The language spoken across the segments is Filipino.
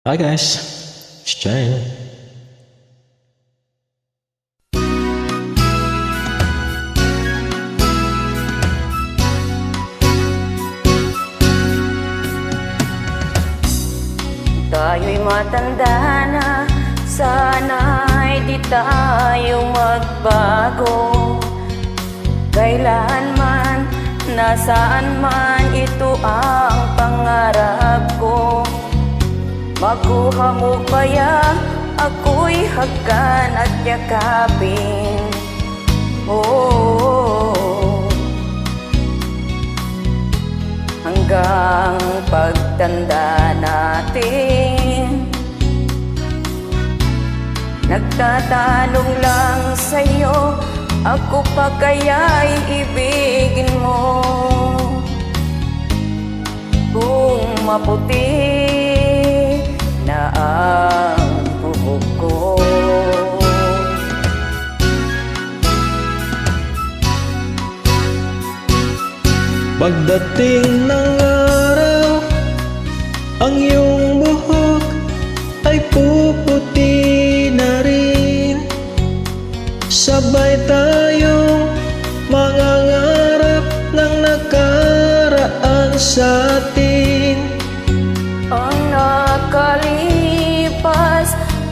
Hi guys, it's Jane. Tayo'y matanda na, sana'y di tayo magbago. Kailanman, nasaan man, ito ang pangarap ko. Makuha mo kaya ako'y hagkan at yakapin. Oh, hanggang pagtanda natin. Nagtatanong lang sa'yo, ako pa kaya'y ibigin mo? Kung maputi na ang buhok ko, Pagdating ng araw, ang iyong buhok ay puputi na rin. Sabay tayong mangangarap ng nakaraan sa atin. ang nakalipas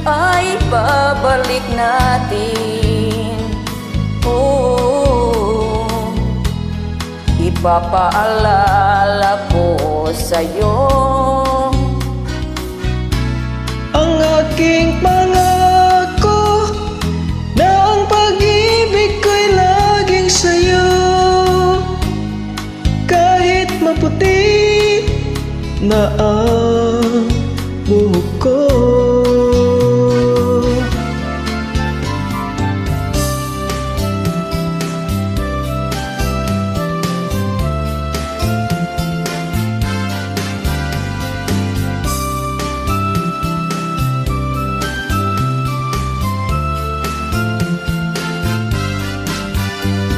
ay babalik natin. Oh, ipapaalala ko sa'yo Ang aking pangako na ang pag-ibig ko'y laging sa'yo. Kahit maputi na ang buhok ko.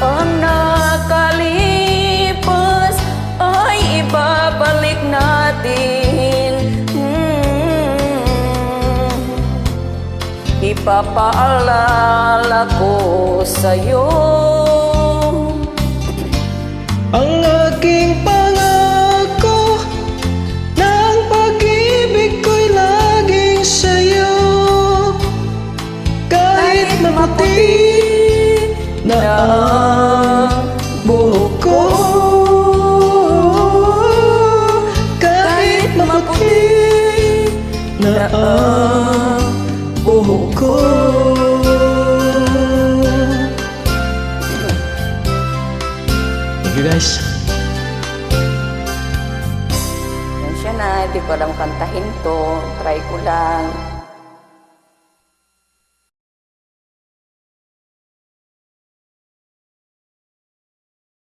ang nakalipas ay ibabalik natin. Ipapaalala ko sa'yo Ang aking pangako na ang pag-ibig ko'y laging sa'yo. Kahit maputi na ang buhok ko. Kahit maputi na ang buhok ko. Thank you guys. yan siya na, di ko alam kantahin to, try ko lang.